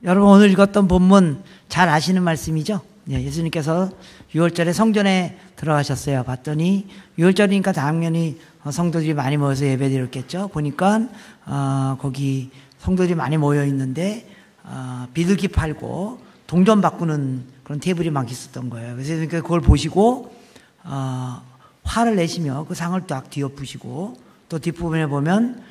여러분 오늘 읽었던 본문 잘 아시는 말씀이죠? 예, 예수님께서 6월절에 성전에 들어가셨어요. 봤더니 6월절이니까 당연히 성도들이 많이 모여서 예배드렸겠죠. 보니까 거기 성도들이 많이 모여 있는데 비둘기 팔고 동전 바꾸는 그런 테이블이 막 있었던 거예요. 그래서 예수님께서 그걸 보시고 화를 내시며 그 상을 딱 뒤엎으시고 또 뒷부분에 보면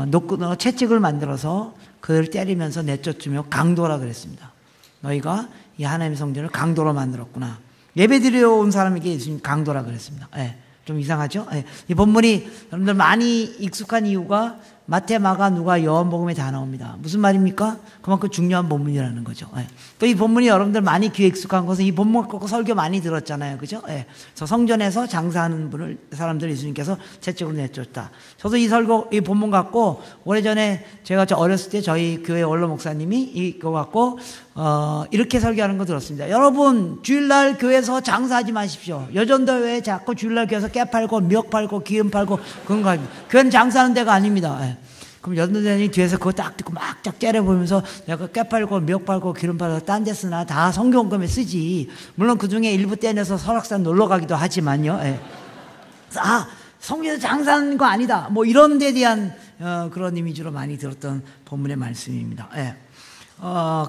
노끈으로 채찍을 만들어서 그를 때리면서 내쫓으며 강도라 그랬습니다. 너희가 이 하나님의 성전을 강도로 만들었구나. 예배드려 온 사람에게 예수님 강도라 그랬습니다. 예, 좀 이상하죠? 예, 이 본문이 여러분들 많이 익숙한 이유가 마태, 마가, 누가, 요한복음에 다 나옵니다. 무슨 말입니까? 그만큼 중요한 본문이라는 거죠. 예. 또 이 본문이 여러분들 많이 귀에 익숙한 것은 이 본문 갖고 설교 많이 들었잖아요. 그죠? 예. 그래서 성전에서 장사하는 사람들 예수님께서 채찍으로 내쫓다. 저도 이 본문 갖고 오래전에 제가 어렸을 때 저희 교회 원로 목사님이 이거 갖고 이렇게 설교하는 거 들었습니다. 여러분 주일날 교회에서 장사하지 마십시오. 여전도 왜 자꾸 주일날 교회에서 깨 팔고 미역 팔고 기름 팔고 그런 거 아닙니다. 교회는 장사하는 데가 아닙니다. 예. 그럼 여전도장이 뒤에서 그거 딱 듣고 막 쫙 째려보면서 내가 깨 팔고 미역 팔고 기름 팔고 딴 데 쓰나 다 성경금에 쓰지. 물론 그 중에 일부 떼내서 설악산 놀러 가기도 하지만요. 예. 성경에서 장사하는 거 아니다. 뭐 이런 데 대한 그런 이미지로 많이 들었던 본문의 말씀입니다. 예.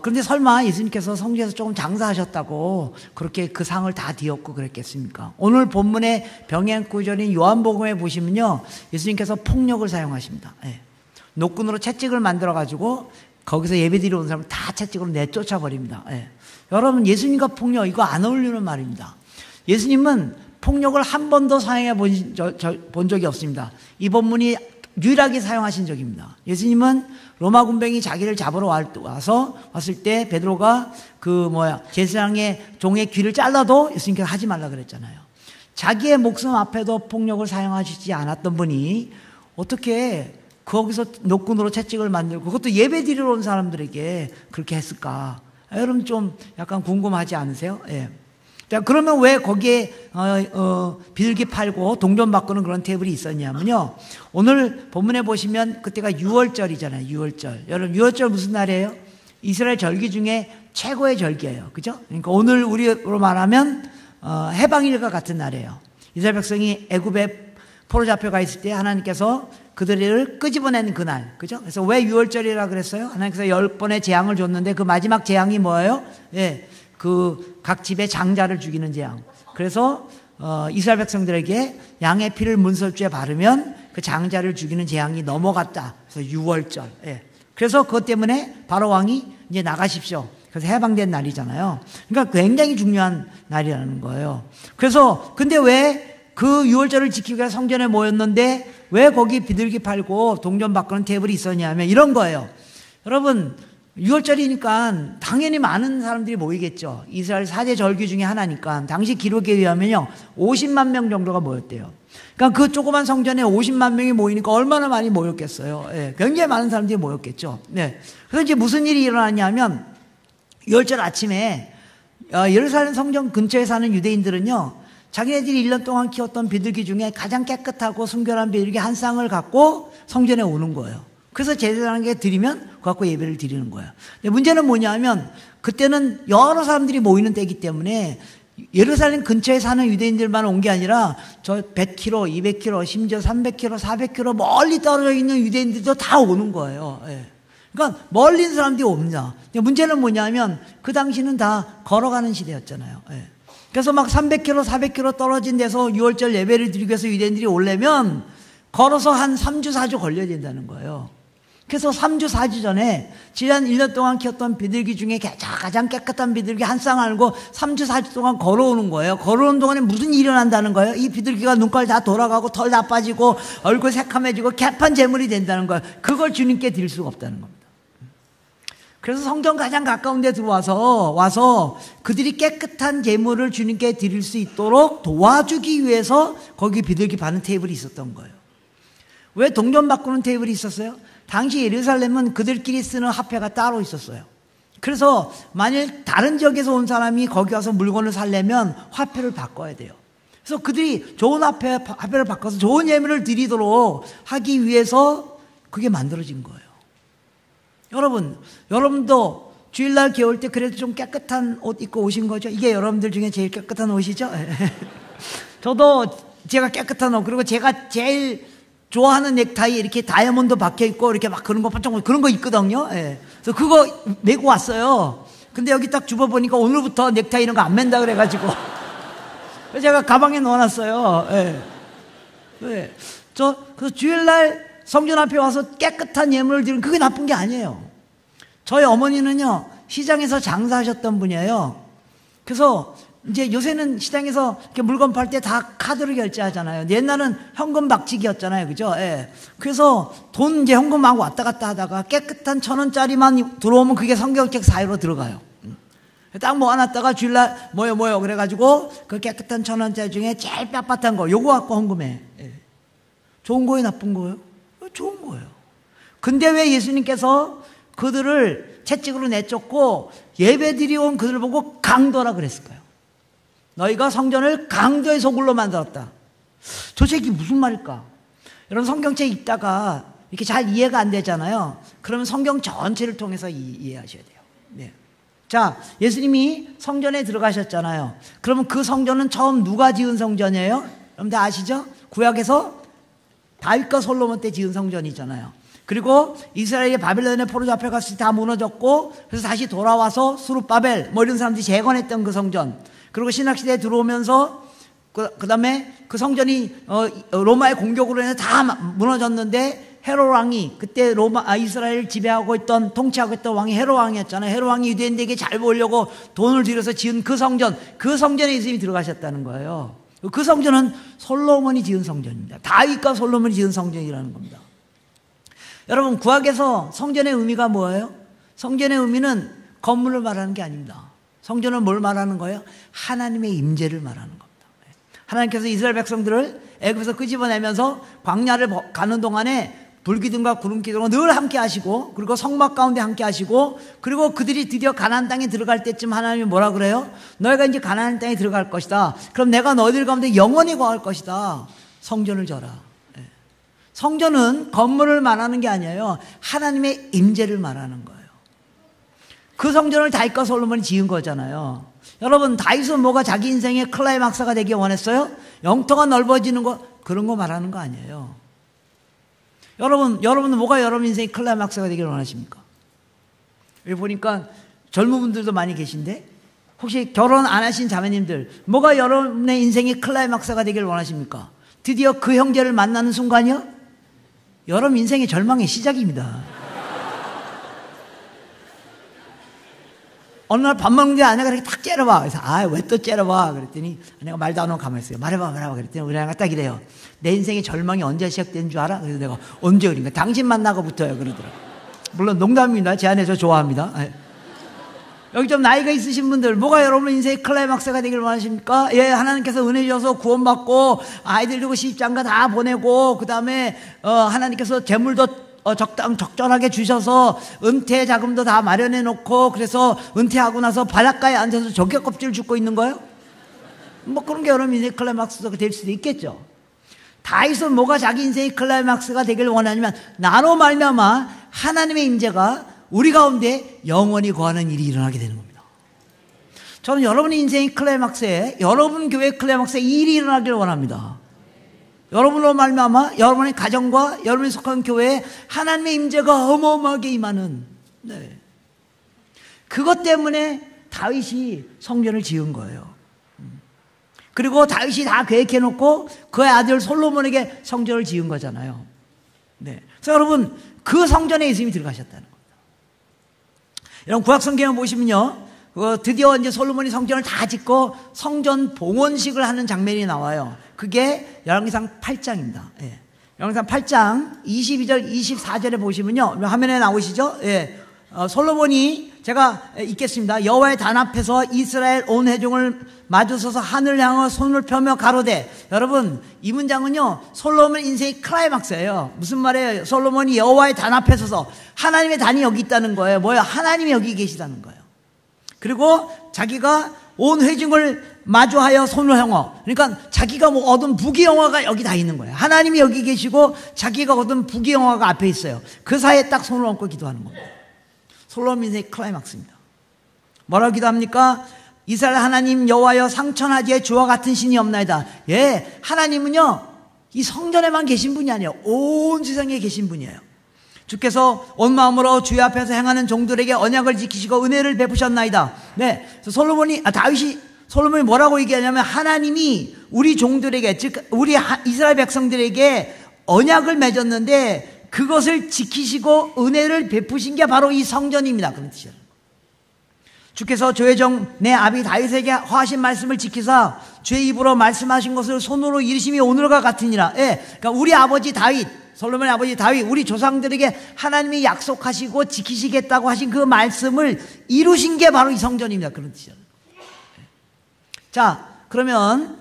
그런데 설마 예수님께서 성전에서 조금 장사하셨다고 그렇게 그 상을 다 뒤엎고 그랬겠습니까? 오늘 본문의 병행구절인 요한복음에 보시면요, 예수님께서 폭력을 사용하십니다. 예. 노끈으로 채찍을 만들어가지고 거기서 예배드리러 온 사람을 다 채찍으로 내쫓아버립니다. 예. 여러분, 예수님과 폭력, 이거 안 어울리는 말입니다. 예수님은 폭력을 한 번도 사용해 본 적이 없습니다. 이 본문이 유일하게 사용하신 적입니다. 예수님은 로마 군병이 자기를 잡으러 왔을 때 베드로가 제사장의 종의 귀를 잘라도 예수님께서 하지 말라 그랬잖아요. 자기의 목숨 앞에도 폭력을 사용하시지 않았던 분이 어떻게 거기서 노끈으로 채찍을 만들고 그것도 예배 드리러 온 사람들에게 그렇게 했을까? 여러분 좀 약간 궁금하지 않으세요? 예. 자, 그러면 왜 거기에 비둘기 팔고 동전 바꾸는 그런 테이블이 있었냐면요, 오늘 본문에 보시면 그때가 6월절이잖아요. 6월절. 여러분 6월절 무슨 날이에요? 이스라엘 절기 중에 최고의 절기예요. 그죠? 그러니까 오늘 우리로 말하면 해방일과 같은 날이에요. 이스라엘 백성이 애굽에 포로 잡혀가 있을 때 하나님께서 그들을 끄집어내는 그날. 그죠? 그래서 왜 6월절이라 그랬어요? 하나님께서 10번의 재앙을 줬는데 그 마지막 재앙이 뭐예요? 예. 각 집에 장자를 죽이는 재앙. 그래서 이스라엘 백성들에게 양의 피를 문설주에 바르면 그 장자를 죽이는 재앙이 넘어갔다. 그래서 6월절. 예. 그래서 그것 때문에 바로 왕이 이제 나가십시오. 그래서 해방된 날이잖아요. 그러니까 굉장히 중요한 날이라는 거예요. 그래서 근데 왜 그 6월절을 지키기 위해 성전에 모였는데 왜 거기 비둘기 팔고 동전 바꾸는 테이블이 있었냐면 이런 거예요. 여러분 6월절이니까 당연히 많은 사람들이 모이겠죠. 이스라엘 4대 절기 중에 하나니까 당시 기록에 의하면요 50만 명 정도가 모였대요. 그러니까 그 조그만 성전에 50만 명이 모이니까 얼마나 많이 모였겠어요. 예, 굉장히 많은 사람들이 모였겠죠. 네. 그래서 이제 무슨 일이 일어났냐면 6월절 아침에 예루살렘 성전 근처에 사는 유대인들은요, 자기네들이 1년 동안 키웠던 비둘기 중에 가장 깨끗하고 순결한 비둘기 한 쌍을 갖고 성전에 오는 거예요. 그래서 제사장에게 드리면 그거 갖고 예배를 드리는 거예요. 근데 문제는 뭐냐면 그때는 여러 사람들이 모이는 때이기 때문에 예루살렘 근처에 사는 유대인들만 온 게 아니라 저 100km, 200km, 심지어 300km, 400km 멀리 떨어져 있는 유대인들도 다 오는 거예요. 예. 그러니까 멀리 있는 사람들이 옵니다. 근데 문제는 뭐냐면 그 당시는 다 걸어가는 시대였잖아요. 예. 그래서 막 300km, 400km 떨어진 데서 6월절 예배를 드리기 위해서 유대인들이 오려면 걸어서 한 3주, 4주 걸려야 된다는 거예요. 그래서 3주, 4주 전에 지난 1년 동안 키웠던 비둘기 중에 가장 깨끗한 비둘기 한 쌍 알고 3주, 4주 동안 걸어오는 거예요. 걸어오는 동안에 무슨 일이 일어난다는 거예요? 이 비둘기가 눈깔 다 돌아가고 털 다 빠지고 얼굴 새카매지고 개판 제물이 된다는 거예요. 그걸 주님께 드릴 수가 없다는 겁니다. 그래서 성전 가장 가까운 데 와서 그들이 깨끗한 제물을 주님께 드릴 수 있도록 도와주기 위해서 거기 비둘기 파는 테이블이 있었던 거예요. 왜 동전 바꾸는 테이블이 있었어요? 당시 예루살렘은 그들끼리 쓰는 화폐가 따로 있었어요. 그래서 만일 다른 지역에서 온 사람이 거기 와서 물건을 사려면 화폐를 바꿔야 돼요. 그래서 그들이 좋은 화폐를 바꿔서 좋은 예물을 드리도록 하기 위해서 그게 만들어진 거예요. 여러분도 주일날 겨울 때 그래도 좀 깨끗한 옷 입고 오신 거죠? 이게 여러분들 중에 제일 깨끗한 옷이죠? 저도 제가 깨끗한 옷, 그리고 제가 제일 좋아하는 넥타이 이렇게 다이아몬드 박혀 있고 이렇게 막 그런 거 반짝 그런 거 있거든요. 예. 그래서 그거 메고 왔어요. 근데 여기 딱 집어보니까 오늘부터 넥타이 이런 거 안 맨다 그래가지고 그래서 제가 가방에 넣어놨어요. 예. 네. 그래서 주일날 성전 앞에 와서 깨끗한 예물을 드리는 그게 나쁜 게 아니에요. 저희 어머니는요, 시장에서 장사하셨던 분이에요. 그래서 이제 요새는 시장에서 이렇게 물건 팔 때 다 카드로 결제하잖아요. 옛날은 현금 박치기였잖아요. 그죠? 예. 그래서 돈 이제 현금하고 왔다 갔다 하다가 깨끗한 1,000원짜리만 들어오면 그게 성경책 사이로 들어가요. 딱 모아놨다가 주일날 모여 그래가지고 그 깨끗한 1,000원짜리 중에 제일 빳빳한 거 요거 갖고 헌금해. 예. 좋은 거예요, 나쁜 거예요? 좋은 거예요. 근데 왜 예수님께서 그들을 채찍으로 내쫓고 예배드리 온 그들을 보고 강도라 그랬을까요? 너희가 성전을 강도의 소굴로 만들었다. 도대체 이게 무슨 말일까? 여러분 성경책 읽다가 이렇게 잘 이해가 안 되잖아요. 그러면 성경 전체를 통해서 이해하셔야 돼요. 네. 자, 예수님이 성전에 들어가셨잖아요. 그러면 그 성전은 처음 누가 지은 성전이에요? 여러분들 아시죠? 구약에서 다윗과 솔로몬 때 지은 성전이잖아요. 그리고 이스라엘이 바빌론의 포로 잡혀갔을 때 다 무너졌고, 그래서 다시 돌아와서 수룹바벨 뭐 이런 사람들이 재건했던 그 성전. 그리고 신학시대에 들어오면서 그 다음에 그 성전이 로마의 공격으로 인해서 다 무너졌는데, 헤롯 왕이 그때 이스라엘을 지배하고 있던, 통치하고 있던 왕이 헤롯 왕이었잖아요. 헤롯 왕이 유대인들에게 잘 보이려고 돈을 들여서 지은 그 성전에 예수님이 들어가셨다는 거예요. 그 성전은 솔로몬이 지은 성전입니다. 다윗과 솔로몬이 지은 성전이라는 겁니다. 여러분, 구약에서 성전의 의미가 뭐예요? 성전의 의미는 건물을 말하는 게 아닙니다. 성전은 뭘 말하는 거예요? 하나님의 임재를 말하는 겁니다. 하나님께서 이스라엘 백성들을 애굽에서 끄집어내면서 광야를 가는 동안에 불기둥과 구름기둥과 늘 함께 하시고, 그리고 성막 가운데 함께 하시고, 그리고 그들이 드디어 가나안 땅에 들어갈 때쯤 하나님이 뭐라 그래요? 너희가 이제 가나안 땅에 들어갈 것이다. 그럼 내가 너희들 가운데 영원히 거할 것이다. 성전을 져라. 성전은 건물을 말하는 게 아니에요. 하나님의 임재를 말하는 거예요. 그 성전을 다윗과 솔로몬이 지은 거잖아요. 여러분, 다윗은 뭐가 자기 인생의 클라이막스가 되기 원했어요? 영토가 넓어지는 거, 그런 거 말하는 거 아니에요. 여러분은 뭐가 여러분 인생의 클라이막스가 되기를 원하십니까? 여기 보니까 젊은 분들도 많이 계신데, 혹시 결혼 안 하신 자매님들, 뭐가 여러분의 인생의 클라이막스가 되기를 원하십니까? 드디어 그 형제를 만나는 순간이요? 여러분 인생의 절망의 시작입니다. 어느 날 밥 먹는데 아내가 이렇게 탁 째려봐. 그래서 왜 또 째려봐? 그랬더니 아내가 말도 안 하고 가만히 있어요. 말해봐. 그랬더니 우리 아내가 딱 이래요. 내 인생의 절망이 언제 시작된 줄 알아? 그래서 내가 언제 그러니까 당신 만나고부터요. 그러더라고. 물론 농담입니다. 제 아내 저 좋아합니다. 여기 좀 나이가 있으신 분들, 뭐가 여러분 인생의 클라이막스가 되길 원하십니까? 예, 하나님께서 은혜 주셔서 구원받고 아이들 두고 시집장가 다 보내고, 그 다음에 하나님께서 재물도 적절하게 주셔서 은퇴 자금도 다 마련해 놓고, 그래서 은퇴하고 나서 바닷가에 앉아서 조개 껍질 줍고 있는 거예요? 뭐 그런 게 여러분 인생의 클라이막스가 될 수도 있겠죠. 다윗은 뭐가 자기 인생의 클라이막스가 되길 원하냐면, 나로 말미암아 하나님의 임재가 우리 가운데 영원히 거하는 일이 일어나게 되는 겁니다. 저는 여러분의 인생의 클라이막스에, 여러분 교회의 클라이막스에 이 일이 일어나기를 원합니다. 여러분으로 말미암아 여러분의 가정과 여러분이 속한 교회에 하나님의 임재가 어마어마하게 임하는, 네. 그것 때문에 다윗이 성전을 지은 거예요. 그리고 다윗이 다 계획해놓고 그의 아들 솔로몬에게 성전을 지은 거잖아요. 네. 그래서 여러분, 그 성전에 예수님이 들어가셨다는 겁니다. 여러분, 구약성경을 보시면요, 드디어 이제 솔로몬이 성전을 다 짓고 성전 봉헌식을 하는 장면이 나와요. 그게 열왕기상 8장입니다. 예. 열왕기상 8장 22절 24절에 보시면요, 화면에 나오시죠? 예. 솔로몬이, 제가 읽겠습니다. 여호와의 단 앞에서 이스라엘 온 회중을 마주서서 하늘 향하여 손을 펴며 가로되. 여러분, 이 문장은요, 솔로몬 인생의 클라이막스예요. 무슨 말이에요? 솔로몬이 여호와의 단 앞에 서서, 하나님의 단이 여기 있다는 거예요. 뭐예요? 하나님이 여기 계시다는 거예요. 그리고 자기가 온 회중을 마주하여 손을 향어, 그러니까 자기가 뭐 얻은 부귀영화가 여기 다 있는 거예요. 하나님이 여기 계시고 자기가 얻은 부귀영화가 앞에 있어요. 그 사이에 딱 손을 얹고 기도하는 겁니다. 솔로몬 인생의 클라이막스입니다. 뭐라고 기도합니까? 이스라엘 하나님 여호와여 상천하지에 주와 같은 신이 없나이다. 예, 하나님은요 이 성전에만 계신 분이 아니에요. 온 세상에 계신 분이에요. 주께서 온 마음으로 주의 앞에서 행하는 종들에게 언약을 지키시고 은혜를 베푸셨나이다. 네, 솔로몬이 뭐라고 얘기하냐면 하나님이 우리 종들에게, 즉 우리 이스라엘 백성들에게 언약을 맺었는데 그것을 지키시고 은혜를 베푸신 게 바로 이 성전입니다. 그런 뜻이에요. 주께서 주의 종 내 아비 다윗에게 허하신 말씀을 지키사 주의 입으로 말씀하신 것을 손으로 이루심이 오늘과 같으니라. 예, 그러니까 우리 아버지 다윗, 솔로몬의 아버지 다윗, 우리 조상들에게 하나님이 약속하시고 지키시겠다고 하신 그 말씀을 이루신 게 바로 이 성전입니다. 그런 뜻이에요. 자, 그러면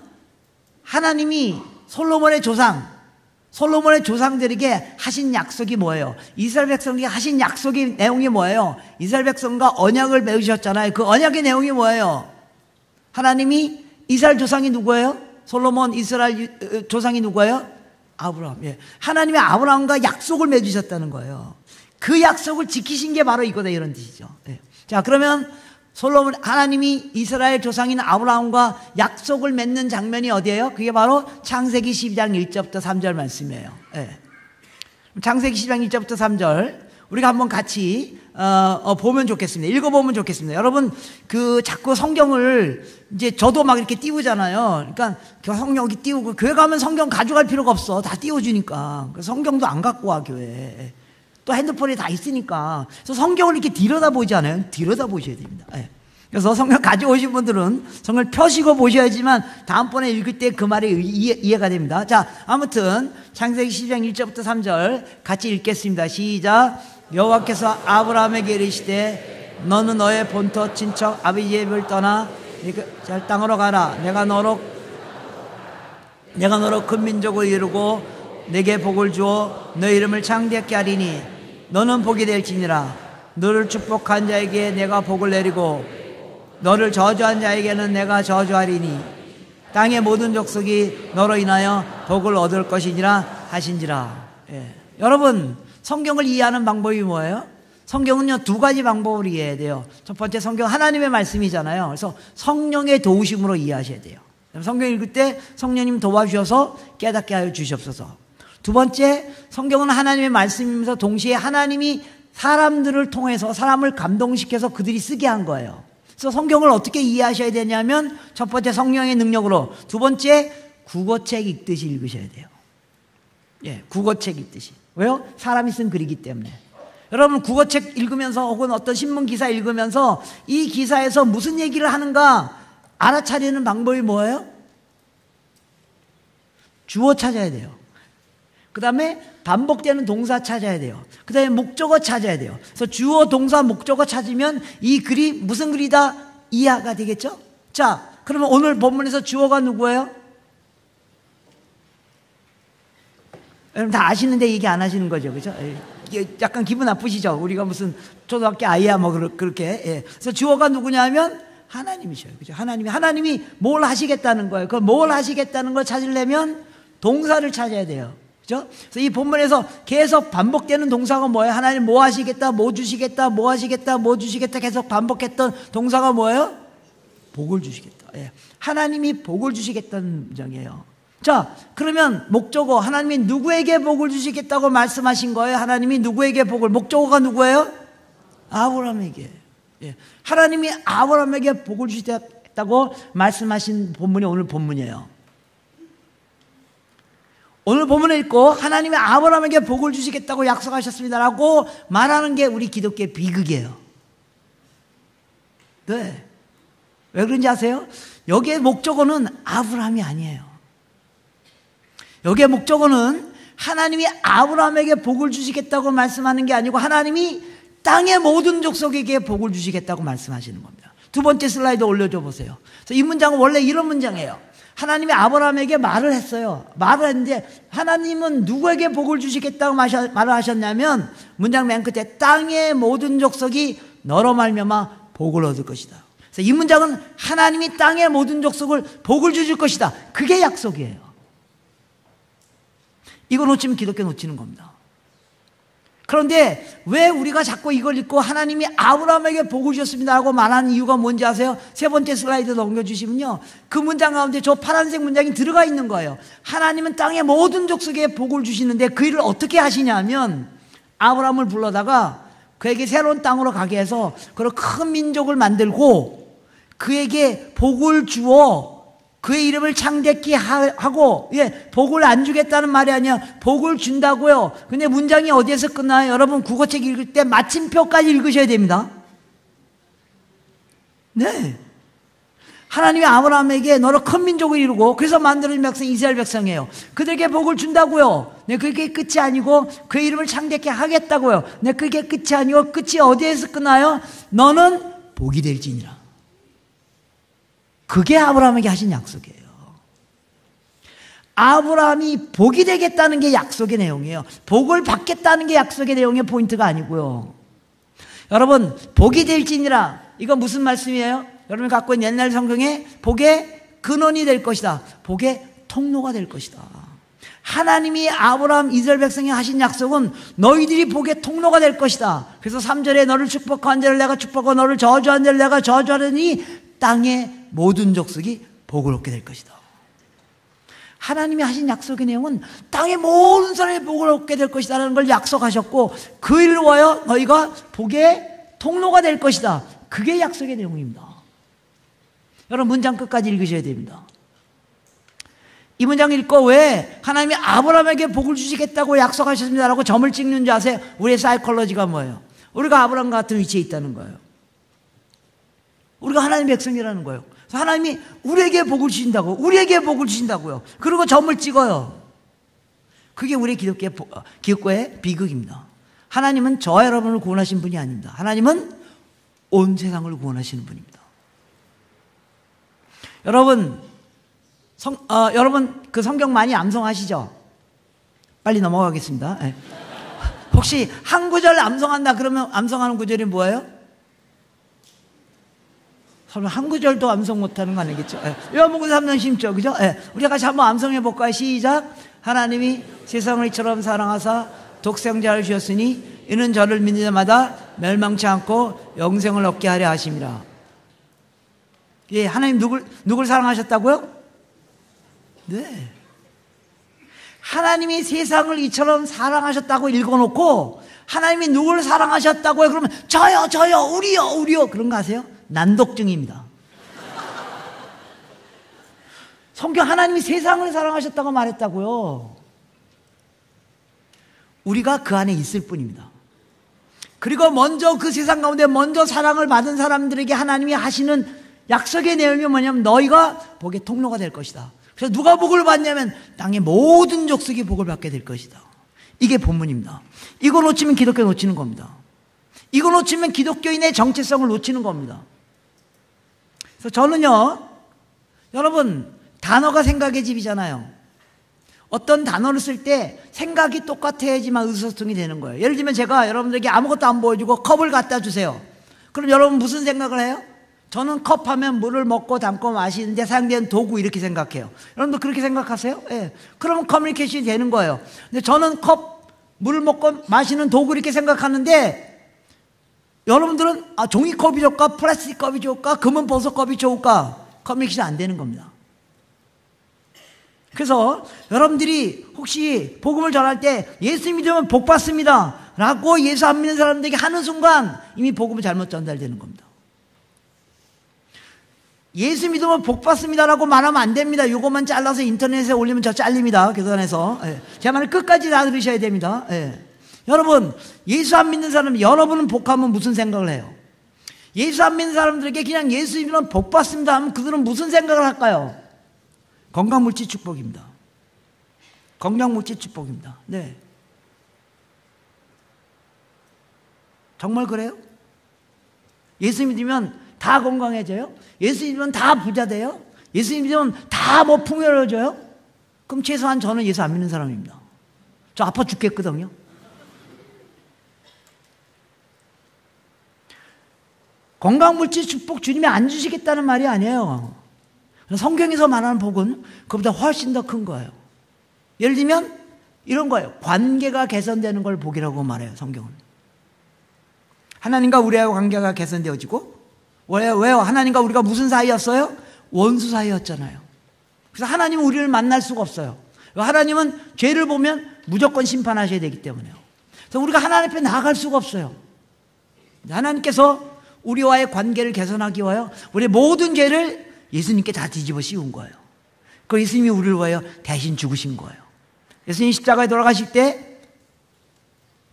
하나님이 솔로몬의 조상들에게 하신 약속이 뭐예요? 이스라엘 백성에게 하신 약속의 내용이 뭐예요? 이스라엘 백성과 언약을 맺으셨잖아요. 그 언약의 내용이 뭐예요? 하나님이 이스라엘 조상이 누구예요? 솔로몬 이스라엘 조상이 누구예요? 아브라함. 예. 하나님이 아브라함과 약속을 맺으셨다는 거예요. 그 약속을 지키신 게 바로 이거다, 이런 뜻이죠. 예. 자, 그러면 하나님이 이스라엘 조상인 아브라함과 약속을 맺는 장면이 어디예요? 그게 바로 창세기 12장 1절부터 3절 말씀이에요. 예. 창세기 12장 1절부터 3절 우리가 한번 같이 보면 좋겠습니다. 읽어보면 좋겠습니다. 여러분 자꾸 성경을 이제 저도 막 이렇게 띄우잖아요. 그러니까 성경 이렇게 띄우고 교회 가면 성경 가져갈 필요가 없어. 다 띄워주니까. 성경도 안 갖고 와 교회에. 또 핸드폰에 다 있으니까. 그래서 성경을 이렇게 들여다보지 않아요? 들여다보셔야 됩니다. 네. 그래서 성경 가져오신 분들은 성경을 펴시고 보셔야지만 다음번에 읽을 때 그 말이 이해가 됩니다. 자, 아무튼 창세기 12장 1절부터 3절 같이 읽겠습니다. 시작. 여호와께서 아브라함에게 이르시되 너는 너의 본토 친척 아비의 집을 떠나 잘 땅으로 가라. 내가 너로 큰 민족을 이루고 내게 복을 주어 너 이름을 창대하게 하리니 너는 복이 될지니라. 너를 축복한 자에게 내가 복을 내리고 너를 저주한 자에게는 내가 저주하리니 땅의 모든 족속이 너로 인하여 복을 얻을 것이니라 하신지라. 예. 여러분 성경을 이해하는 방법이 뭐예요? 성경은요 두 가지 방법으로 이해해야 돼요. 첫 번째, 성경 하나님의 말씀이잖아요. 그래서 성령의 도우심으로 이해하셔야 돼요. 성경 읽을 때 성령님 도와주셔서 깨닫게 하여 주시옵소서. 두 번째, 성경은 하나님의 말씀이면서 동시에 하나님이 사람들을 통해서 사람을 감동시켜서 그들이 쓰게 한 거예요. 그래서 성경을 어떻게 이해하셔야 되냐면 첫 번째 성령의 능력으로, 두 번째 국어책 읽듯이 읽으셔야 돼요. 예, 국어책 읽듯이. 왜요? 사람이 쓴 글이기 때문에. 여러분 국어책 읽으면서 혹은 어떤 신문 기사 읽으면서 이 기사에서 무슨 얘기를 하는가 알아차리는 방법이 뭐예요? 주어 찾아야 돼요. 그 다음에 반복되는 동사 찾아야 돼요. 그 다음에 목적어 찾아야 돼요. 그래서 주어, 동사, 목적어 찾으면 이 글이 무슨 글이다 이해가 되겠죠? 자, 그러면 오늘 본문에서 주어가 누구예요? 여러분 다 아시는데 얘기 안 하시는 거죠, 그죠? 약간 기분 나쁘시죠? 우리가 무슨 초등학교 아이야 뭐 그렇게. 예. 그래서 주어가 누구냐면 하나님이셔요, 그죠? 하나님이 뭘 하시겠다는 거예요. 그 뭘 하시겠다는 걸 찾으려면 동사를 찾아야 돼요, 그죠? 그래서 이 본문에서 계속 반복되는 동사가 뭐예요? 하나님 뭐 하시겠다, 뭐 주시겠다, 뭐 하시겠다, 뭐 주시겠다 계속 반복했던 동사가 뭐예요? 복을 주시겠다. 예. 하나님이 복을 주시겠다는 문장이에요. 자, 그러면 목적어, 하나님이 누구에게 복을 주시겠다고 말씀하신 거예요? 하나님이 누구에게 복을, 목적어가 누구예요? 아브라함에게. 예. 하나님이 아브라함에게 복을 주시겠다고 말씀하신 본문이 오늘 본문이에요. 오늘 본문을 읽고 하나님이 아브라함에게 복을 주시겠다고 약속하셨습니다라고 말하는 게 우리 기독교의 비극이에요. 네. 왜 그런지 아세요? 여기에 목적어는 아브라함이 아니에요. 여기에 목적어는 하나님이 아브라함에게 복을 주시겠다고 말씀하는 게 아니고 하나님이 땅의 모든 족속에게 복을 주시겠다고 말씀하시는 겁니다. 두 번째 슬라이드 올려줘 보세요. 이 문장은 원래 이런 문장이에요. 하나님이 아브라함에게 말을 했어요. 말을 했는데 하나님은 누구에게 복을 주시겠다고 말을 하셨냐면 문장 맨 끝에 땅의 모든 족속이 너로 말미암아 복을 얻을 것이다. 그래서 이 문장은 하나님이 땅의 모든 족속을 복을 주실 것이다. 그게 약속이에요. 이거 놓치면 기독교 놓치는 겁니다. 그런데 왜 우리가 자꾸 이걸 읽고 하나님이 아브라함에게 복을 주셨습니다 하고 말하는 이유가 뭔지 아세요? 세 번째 슬라이드 넘겨주시면요, 그 문장 가운데 저 파란색 문장이 들어가 있는 거예요. 하나님은 땅의 모든 족속에 복을 주시는데 그 일을 어떻게 하시냐면, 아브라함을 불러다가 그에게 새로운 땅으로 가게 해서 그런 큰 민족을 만들고 그에게 복을 주어 그의 이름을 창대케 하고, 복을 안 주겠다는 말이 아니야. 복을 준다고요. 근데 문장이 어디에서 끝나요? 여러분 국어책 읽을 때 마침표까지 읽으셔야 됩니다. 네. 하나님이 아브라함에게 너로 큰 민족을 이루고 그래서 만들어진 백성 이스라엘 백성이에요. 그들에게 복을 준다고요. 네, 그게 끝이 아니고 그의 이름을 창대케 하겠다고요. 네, 그게 끝이 아니고 끝이 어디에서 끝나요? 너는 복이 될지니라. 그게 아브라함에게 하신 약속이에요. 아브라함이 복이 되겠다는 게 약속의 내용이에요. 복을 받겠다는 게 약속의 내용의 포인트가 아니고요. 여러분, 복이 될지니라, 이건 무슨 말씀이에요? 여러분이 갖고 있는 옛날 성경에 복의 근원이 될 것이다, 복의 통로가 될 것이다. 하나님이 아브라함 이스라엘 백성에 하신 약속은 너희들이 복의 통로가 될 것이다. 그래서 3절에 너를 축복한 자를 내가 축복하고 너를 저주한 자를 내가 저주하려니 땅의 모든 족속이 복을 얻게 될 것이다. 하나님이 하신 약속의 내용은 땅의 모든 사람이 복을 얻게 될 것이다 라는 걸 약속하셨고, 그 일로 하여 너희가 복의 통로가 될 것이다. 그게 약속의 내용입니다. 여러분 문장 끝까지 읽으셔야 됩니다. 이 문장을 읽고 왜 하나님이 아브라함에게 복을 주시겠다고 약속하셨습니다라고 점을 찍는 줄 아세요? 우리의 사이콜로지가 뭐예요? 우리가 아브라함 같은 위치에 있다는 거예요. 우리가 하나님의 백성이라는 거예요. 그래서 하나님이 우리에게 복을 주신다고, 우리에게 복을 주신다고요. 그리고 점을 찍어요. 그게 우리의 기독교의 비극입니다. 하나님은 저와 여러분을 구원하신 분이 아닙니다. 하나님은 온 세상을 구원하시는 분입니다. 여러분, 여러분 그 성경 많이 암송하시죠? 빨리 넘어가겠습니다. 네. 혹시 한 구절 암송한다 그러면 암송하는 구절이 뭐예요? 설마 한 구절도 암송 못하는 거 아니겠죠? 요한복음 3장 심죠, 그죠? 우리가 같이 한번 암송해 볼까요? 시작. 하나님이 세상을 이처럼 사랑하사 독생자를 주셨으니 이는 저를 믿는 자마다 멸망치 않고 영생을 얻게 하려 하심이라. 예, 하나님 누굴 사랑하셨다고요? 네. 하나님이 세상을 이처럼 사랑하셨다고 읽어놓고 하나님이 누굴 사랑하셨다고요? 그러면 저요, 우리요. 그런 거 아세요? 난독증입니다. 성경 하나님이 세상을 사랑하셨다고 말했다고요. 우리가 그 안에 있을 뿐입니다. 그리고 먼저 그 세상 가운데 먼저 사랑을 받은 사람들에게 하나님이 하시는 약속의 내용이 뭐냐면 너희가 복의 통로가 될 것이다. 그래서 누가 복을 받냐면 땅의 모든 족속이 복을 받게 될 것이다. 이게 본문입니다. 이거 놓치면 기독교 놓치는 겁니다. 이거 놓치면 기독교인의 정체성을 놓치는 겁니다. 그래서 저는요, 여러분 단어가 생각의 집이잖아요. 어떤 단어를 쓸 때 생각이 똑같아야지만 의사소통이 되는 거예요. 예를 들면 제가 여러분들에게 아무것도 안 보여주고 컵을 갖다 주세요. 그럼 여러분 무슨 생각을 해요? 저는 컵 하면 물을 먹고 담고 마시는데 사용되는 도구 이렇게 생각해요. 여러분도 그렇게 생각하세요? 예. 그러면 커뮤니케이션이 되는 거예요. 근데 저는 물을 먹고 마시는 도구 이렇게 생각하는데 여러분들은 종이컵이 좋을까? 플라스틱 컵이 좋을까? 금은 보석 컵이 좋을까? 커뮤니케이션 안 되는 겁니다. 그래서 여러분들이 혹시 복음을 전할 때 예수 믿으면 복 받습니다 라고 예수 안 믿는 사람들에게 하는 순간 이미 복음이 잘못 전달되는 겁니다. 예수 믿으면 복 받습니다라고 말하면 안 됩니다. 이것만 잘라서 인터넷에 올리면 저 잘립니다. 교단에서. 제 말을 끝까지 다 들으셔야 됩니다. 여러분, 예수 안 믿는 사람, 여러분은 복하면 무슨 생각을 해요? 예수 안 믿는 사람들에게 그냥 예수 믿으면 복 받습니다 하면 그들은 무슨 생각을 할까요? 건강물질 축복입니다. 건강물질 축복입니다. 네. 정말 그래요? 예수 믿으면 다 건강해져요? 예수 믿으면 다 부자 돼요? 예수 믿으면 다 뭐 풍요로워져요? 그럼 최소한 저는 예수 안 믿는 사람입니다. 저 아파 죽겠거든요. 건강물질 축복 주님이 안 주시겠다는 말이 아니에요. 성경에서 말하는 복은 그보다 훨씬 더 큰 거예요. 예를 들면 이런 거예요. 관계가 개선되는 걸 복이라고 말해요, 성경은. 하나님과 우리와의 관계가 개선되어지고, 왜요? 하나님과 우리가 무슨 사이였어요? 원수 사이였잖아요. 그래서 하나님은 우리를 만날 수가 없어요. 하나님은 죄를 보면 무조건 심판하셔야 되기 때문에요. 그래서 우리가 하나님 앞에 나아갈 수가 없어요. 하나님께서 우리와의 관계를 개선하기 위하여 우리의 모든 죄를 예수님께 다 뒤집어 씌운 거예요. 그 예수님이 우리를 위하여 대신 죽으신 거예요. 예수님이 십자가에 돌아가실 때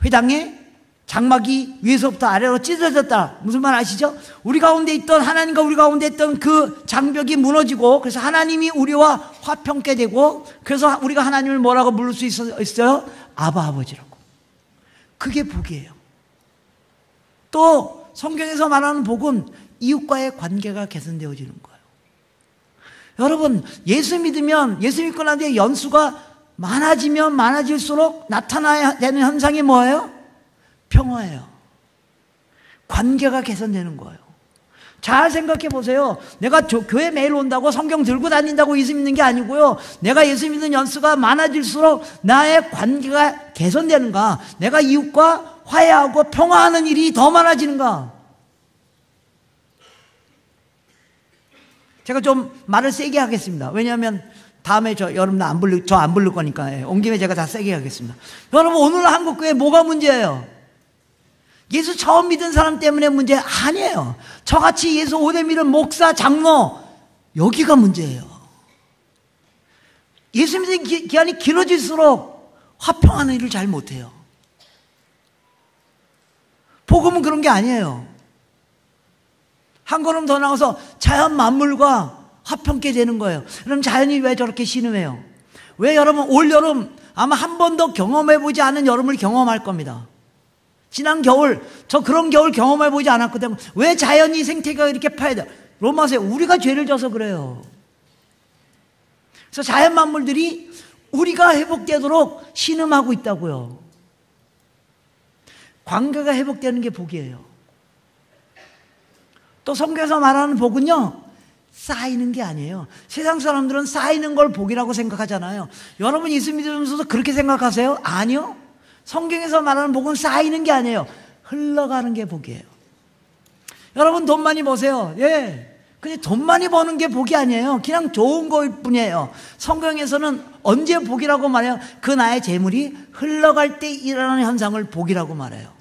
회당에 장막이 위에서부터 아래로 찢어졌다. 무슨 말 아시죠? 우리 가운데 있던, 하나님과 우리 가운데 있던 그 장벽이 무너지고, 그래서 하나님이 우리와 화평케 되고, 그래서 우리가 하나님을 뭐라고 부를 수 있어요? 아바 아버지라고. 그게 복이에요. 또 성경에서 말하는 복은 이웃과의 관계가 개선되어지는 거예요. 여러분, 예수 믿으면, 예수 믿고 난 뒤에 연수가 많아지면 많아질수록 나타나야 되는 현상이 뭐예요? 평화예요. 관계가 개선되는 거예요. 잘 생각해 보세요. 내가 교회 매일 온다고 성경 들고 다닌다고 예수 믿는 게 아니고요. 내가 예수 믿는 연수가 많아질수록 나의 관계가 개선되는가? 내가 이웃과 화해하고 평화하는 일이 더 많아지는가? 제가 좀 말을 세게 하겠습니다. 왜냐하면 다음에 여러분 안 부를 거니까. 온 김에 제가 다 세게 하겠습니다. 여러분, 오늘 한국교회 뭐가 문제예요? 예수 처음 믿은 사람 때문에 문제 아니에요. 저같이 예수 오래 믿은 목사, 장로, 여기가 문제예요. 예수 믿는 기간이 길어질수록 화평하는 일을 잘 못해요. 복음은 그런 게 아니에요. 한 걸음 더 나가서 자연 만물과 화평케 되는 거예요. 그럼 자연이 왜 저렇게 신음해요? 왜 여러분, 올 여름 아마 한 번도 경험해보지 않은 여름을 경험할 겁니다. 지난 겨울, 저 그런 겨울 경험해보지 않았거든요. 왜 자연이 생태계가 이렇게 파괴돼요? 로마서에 우리가 죄를 져서 그래요. 그래서 자연 만물들이 우리가 회복되도록 신음하고 있다고요. 관계가 회복되는 게 복이에요. 또 성경에서 말하는 복은요, 쌓이는 게 아니에요. 세상 사람들은 쌓이는 걸 복이라고 생각하잖아요. 여러분 예수 믿으면서도 그렇게 생각하세요? 아니요. 성경에서 말하는 복은 쌓이는 게 아니에요. 흘러가는 게 복이에요. 여러분 돈 많이 버세요. 예. 근데 돈 많이 버는 게 복이 아니에요. 그냥 좋은 거일 뿐이에요. 성경에서는 언제 복이라고 말해요? 그 나의 재물이 흘러갈 때 일어나는 현상을 복이라고 말해요.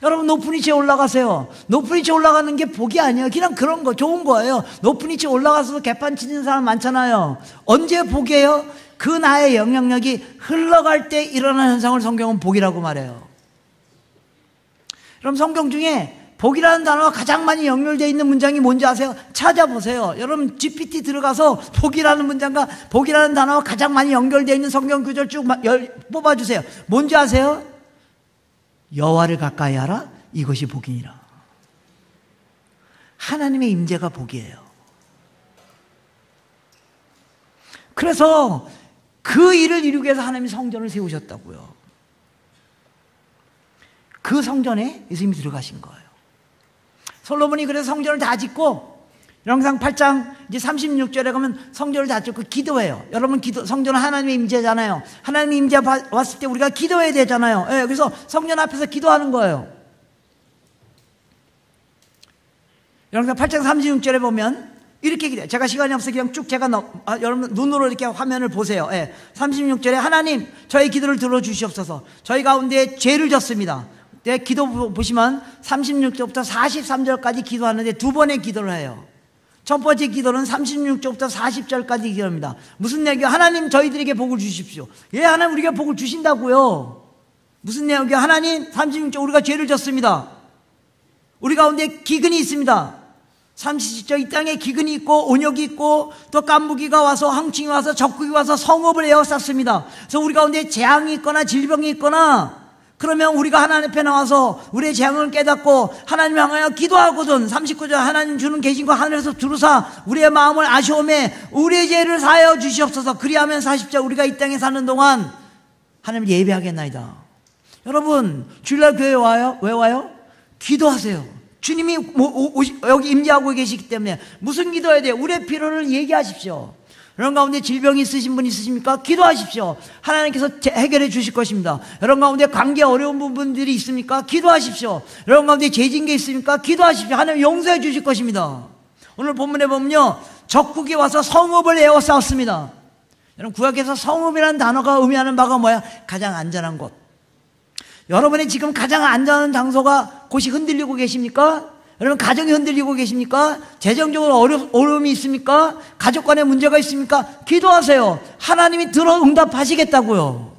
여러분 높은 위치에 올라가세요. 높은 위치에 올라가는 게 복이 아니에요. 그냥 그런 거 좋은 거예요. 높은 위치에 올라가서 개판 치는 사람 많잖아요. 언제 복이에요? 그 나의 영향력이 흘러갈 때 일어나는 현상을 성경은 복이라고 말해요. 그럼 성경 중에 복이라는 단어가 가장 많이 연결되어 있는 문장이 뭔지 아세요? 찾아보세요. 여러분 GPT 들어가서 복이라는 문장과 복이라는 단어가 가장 많이 연결되어 있는 성경 구절 쭉 뽑아주세요. 뭔지 아세요? 여호와를 가까이 하라, 이것이 복이니라. 하나님의 임재가 복이에요. 그래서 그 일을 이루기 위해서 하나님이 성전을 세우셨다고요. 그 성전에 예수님이 들어가신 거예요. 솔로몬이 그래서 성전을 다 짓고, 열왕기상 8장 이제 36절에 가면 성전을 다 짓고 기도해요. 여러분 성전은 하나님의 임재잖아요. 하나님의 임재 왔을 때 우리가 기도해야 되잖아요. 예, 그래서 성전 앞에서 기도하는 거예요. 열왕기상 8장 36절에 보면 이렇게 기도해요. 제가 시간이 없어서 그냥 쭉 제가 여러분 눈으로 이렇게 화면을 보세요. 예, 36절에 하나님 저희 기도를 들어주시옵소서. 저희 가운데 죄를 졌습니다. 네, 기도 보시면 36절부터 43절까지 기도하는데 두 번의 기도를 해요. 첫 번째 기도는 36절부터 40절까지 기도합니다. 무슨 내용이요? 하나님 저희들에게 복을 주십시오. 예, 하나님 우리가 복을 주신다고요. 무슨 내용이요? 하나님 36절 우리가 죄를 졌습니다. 우리 가운데 기근이 있습니다. 37절 이 땅에 기근이 있고 온역이 있고 또 깐부기가 와서 황충이 와서 적국이 와서 성읍을 에워쌌습니다. 그래서 우리 가운데 재앙이 있거나 질병이 있거나 그러면 우리가 하나님 앞에 나와서 우리의 재앙을 깨닫고 하나님을 향하여 기도하거든. 39절 하나님 주는 계신 거 하늘에서 두루사 우리의 마음을 아쉬움에 우리의 죄를 사하여 주시옵소서. 그리하면 40절 우리가 이 땅에 사는 동안 하나님을 예배하겠나이다. 여러분 주일날 교회 와요? 왜 와요? 기도하세요. 주님이 여기 임재하고 계시기 때문에 무슨 기도해야 돼요? 우리의 필요를 얘기하십시오. 여러분 가운데 질병이 있으신 분 있으십니까? 기도하십시오. 하나님께서 해결해 주실 것입니다. 여러분 가운데 관계 어려운 부분들이 있습니까? 기도하십시오. 여러분 가운데 죄진 게 있습니까? 기도하십시오. 하나님 용서해 주실 것입니다. 오늘 본문에 보면요, 적국이 와서 성읍을 에워싸웠습니다. 여러분, 구약에서 성읍이라는 단어가 의미하는 바가 뭐야? 가장 안전한 곳. 여러분이 지금 가장 안전한 장소가 곳이 흔들리고 계십니까? 여러분 가정이 흔들리고 계십니까? 재정적으로 어려움이 있습니까? 가족 간에 문제가 있습니까? 기도하세요. 하나님이 들어 응답하시겠다고요.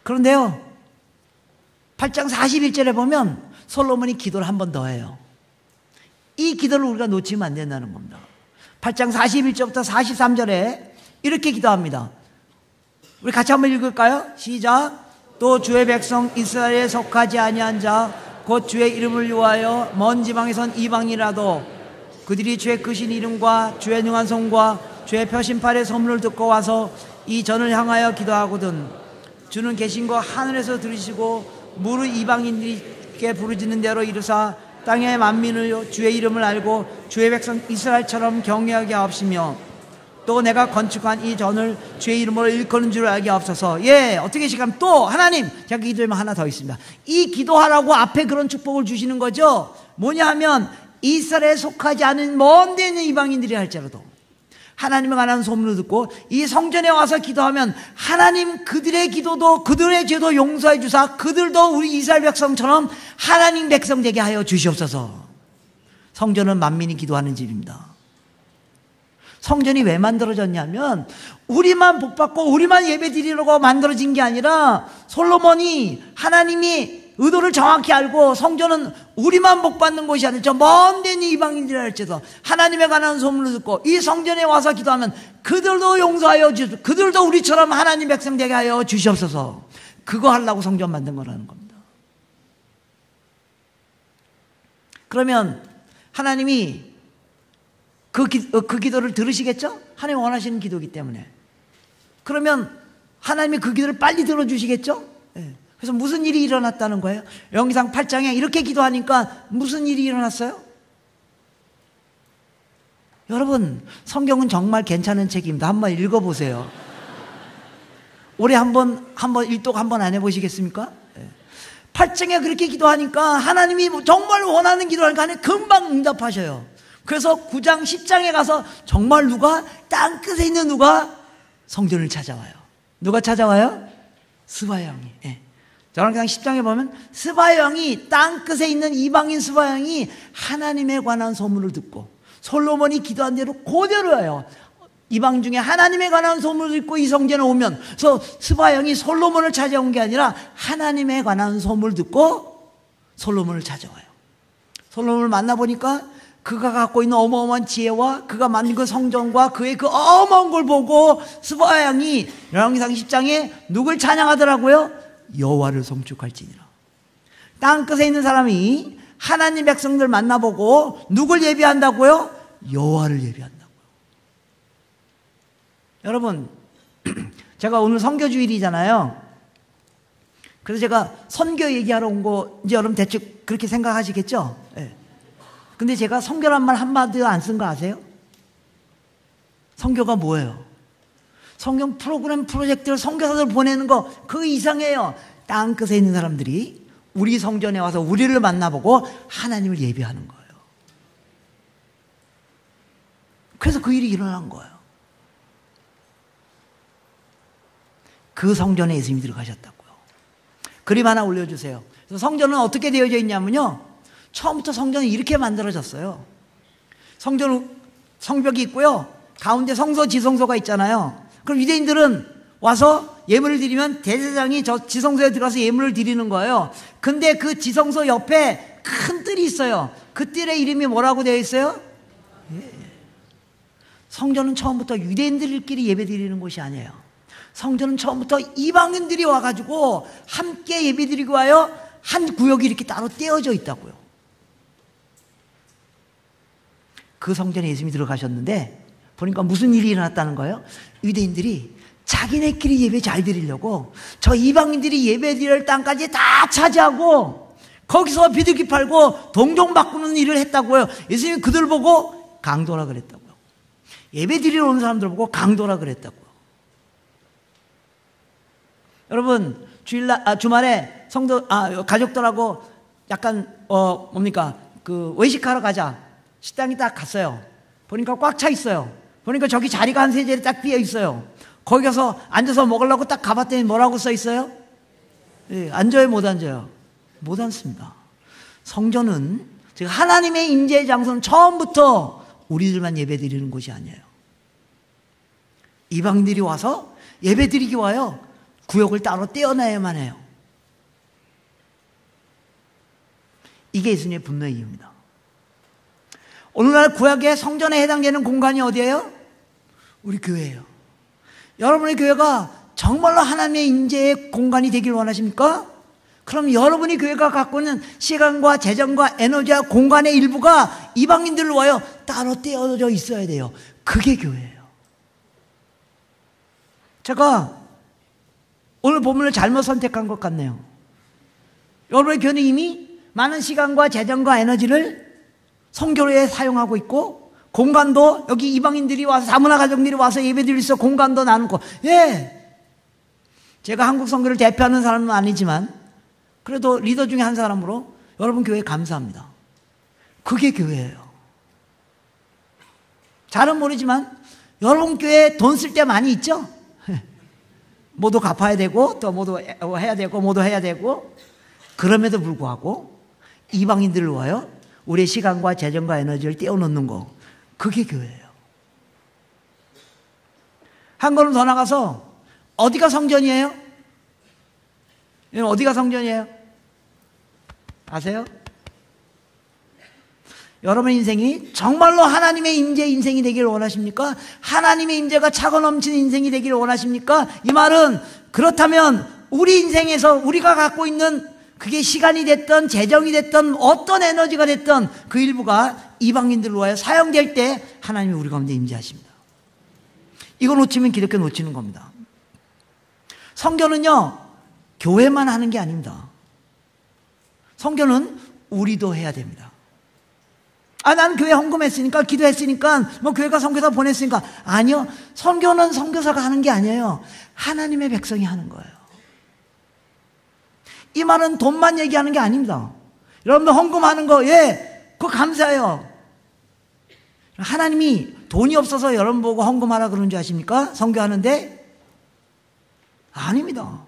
그런데요, 8장 41절에 보면 솔로몬이 기도를 한 번 더 해요. 이 기도를 우리가 놓치면 안 된다는 겁니다. 8장 41절부터 43절에 이렇게 기도합니다. 우리 같이 한번 읽을까요? 시작. 또 주의 백성 이스라엘에 속하지 아니한 자 곧 주의 이름을 위하여 먼 지방에선 이방이라도 그들이 주의 크신 이름과 주의 능한 손과 주의 표심팔의 소문을 듣고 와서 이 전을 향하여 기도하거든 주는 계신 거 하늘에서 들으시고 무릇 이방인들께 부르짖는 대로 이르사 땅의 만민을 주의 이름을 알고 주의 백성 이스라엘처럼 경외하게 하옵시며 또 내가 건축한 이 전을 주의 이름으로 일컫는 줄 알게 하옵소서. 예, 어떻게 시간 또 하나님, 제가 기도하면 하나 더 있습니다. 이 기도하라고 앞에 그런 축복을 주시는 거죠. 뭐냐 하면 이스라엘에 속하지 않은 먼 데 있는 이방인들이 할지라도 하나님에 관한 소문을 듣고 이 성전에 와서 기도하면 하나님 그들의 기도도 그들의 죄도 용서해 주사 그들도 우리 이스라엘 백성처럼 하나님 백성 되게 하여 주시옵소서. 성전은 만민이 기도하는 집입니다. 성전이 왜 만들어졌냐면 우리만 복받고 우리만 예배드리려고 만들어진 게 아니라 솔로몬이 하나님이 의도를 정확히 알고 성전은 우리만 복받는 곳이 아니라 저 먼 데 있는 이방인들이 할지도 하나님에 관한 소문을 듣고 이 성전에 와서 기도하면 그들도 용서하여 주시고 그들도 우리처럼 하나님 백성 되게 하여 주시옵소서. 그거 하려고 성전 만든 거라는 겁니다. 그러면 하나님이 그 기도를 들으시겠죠? 하나님 원하시는 기도이기 때문에. 그러면 하나님이 그 기도를 빨리 들어주시겠죠? 네. 그래서 무슨 일이 일어났다는 거예요? 열왕기상 8장에 이렇게 기도하니까 무슨 일이 일어났어요? 여러분, 성경은 정말 괜찮은 책입니다. 한번 읽어보세요. 올해 한번 일독 한번 안 해보시겠습니까? 네. 8장에 그렇게 기도하니까 하나님이 정말 원하는 기도를 하니까 하나님 금방 응답하셔요. 그래서 9장, 10장에 가서 정말 누가 땅끝에 있는 누가 성전을 찾아와요. 누가 찾아와요? 스바야 왕이. 예. 열왕기상 10장에 보면 스바야 왕이 땅끝에 있는 이방인 스바야 왕이 하나님에 관한 소문을 듣고 솔로몬이 기도한 대로 그대로 해요. 이방 중에 하나님에 관한 소문을 듣고 이 성전에 오면 그래서 스바야 왕이 솔로몬을 찾아온 게 아니라 하나님에 관한 소문을 듣고 솔로몬을 찾아와요. 솔로몬을 만나보니까 그가 갖고 있는 어마어마한 지혜와 그가 만든 그 성전과 그의 그 어마어마한 걸 보고 스바야 왕이 열왕기상 10장에 누굴 찬양하더라고요? 여호와를 송축할지니라. 땅끝에 있는 사람이 하나님 백성들 만나보고 누굴 예배한다고요? 여호와를 예배한다고요. 여러분, 제가 오늘 선교주일이잖아요. 그래서 제가 선교 얘기하러 온 거 이제 여러분 대충 그렇게 생각하시겠죠? 네. 근데 제가 선교란 말 한마디도 안 쓴 거 아세요? 선교가 뭐예요? 성경 프로그램 프로젝트를 선교사들 보내는 거 그 이상해요. 땅끝에 있는 사람들이 우리 성전에 와서 우리를 만나보고 하나님을 예배하는 거예요. 그래서 그 일이 일어난 거예요. 그 성전에 예수님이 들어가셨다고요. 그림 하나 올려주세요. 그래서 성전은 어떻게 되어져 있냐면요, 처음부터 성전은 이렇게 만들어졌어요. 성전은 성벽이 있고요, 가운데 성소 지성소가 있잖아요. 그럼 유대인들은 와서 예물을 드리면 대제사장이 저 지성소에 들어가서 예물을 드리는 거예요. 근데 그 지성소 옆에 큰 뜰이 있어요. 그 뜰의 이름이 뭐라고 되어 있어요? 성전은 처음부터 유대인들끼리 예배 드리는 곳이 아니에요. 성전은 처음부터 이방인들이 와가지고 함께 예배 드리고 와요. 한 구역이 이렇게 따로 떼어져 있다고요. 그 성전에 예수님이 들어가셨는데 보니까 무슨 일이 일어났다는 거예요? 유대인들이 자기네끼리 예배 잘 드리려고 저 이방인들이 예배 드릴 땅까지 다 차지하고 거기서 비둘기 팔고 동종 바꾸는 일을 했다고요. 예수님이 그들 보고 강도라 그랬다고요. 예배 드리러 오는 사람들 보고 강도라 그랬다고요. 여러분, 주말에 가족들하고 약간 외식하러 가자. 식당이 딱 갔어요. 보니까 꽉 차 있어요. 보니까 저기 자리가 한 세 자리 딱 비어 있어요. 거기 가서 앉아서 먹으려고 딱 가봤더니 뭐라고 써 있어요? 예, 앉아요, 못 앉아요? 못 앉습니다. 성전은, 즉 하나님의 임재의 장소는 처음부터 우리들만 예배 드리는 곳이 아니에요. 이방인들이 와서 예배 드리기 와요. 구역을 따로 떼어내야만 해요. 이게 예수님의 분노의 이유입니다. 오늘날 구약의 성전에 해당되는 공간이 어디예요? 우리 교회예요. 여러분의 교회가 정말로 하나님의 임재의 공간이 되길 원하십니까? 그럼 여러분이 교회가 갖고 있는 시간과 재정과 에너지와 공간의 일부가 이방인들로 와요 따로 떼어져 있어야 돼요. 그게 교회예요. 제가 오늘 본문을 잘못 선택한 것 같네요. 여러분의 교회는 이미 많은 시간과 재정과 에너지를 성교로에 사용하고 있고, 공간도 여기 이방인들이 와서, 다문화 가정들이 와서 예배드릴 수 있어 공간도 나누고. 예, 제가 한국 성교를 대표하는 사람은 아니지만 그래도 리더 중에 한 사람으로 여러분 교회에 감사합니다. 그게 교회예요. 잘은 모르지만 여러분 교회에 돈 쓸 때 많이 있죠? 모두 갚아야 되고 또 모두 해야 되고 그럼에도 불구하고 이방인들로 와요 우리의 시간과 재정과 에너지를 떼어놓는 거, 그게 교회예요. 한 걸음 더 나가서 어디가 성전이에요? 어디가 성전이에요? 아세요? 여러분 인생이 정말로 하나님의 임재 인생이 되기를 원하십니까? 하나님의 임재가 차고 넘치는 인생이 되기를 원하십니까? 이 말은 그렇다면 우리 인생에서 우리가 갖고 있는 그게 시간이 됐던 재정이 됐던 어떤 에너지가 됐던 그 일부가 이방인들로 와요 사용될 때 하나님이 우리 가운데 임재하십니다. 이거 놓치면 기독교 놓치는 겁니다. 성교는요 교회만 하는 게 아닙니다. 성교는 우리도 해야 됩니다. 나는 교회 헌금했으니까 기도했으니까 뭐 교회가 선교사 보냈으니까. 아니요, 선교는 선교사가 하는 게 아니에요. 하나님의 백성이 하는 거예요. 이 말은 돈만 얘기하는 게 아닙니다. 여러분들 헌금하는 거, 예, 그거 감사해요. 하나님이 돈이 없어서 여러분 보고 헌금하라 그러는 줄 아십니까? 선교하는데? 아닙니다.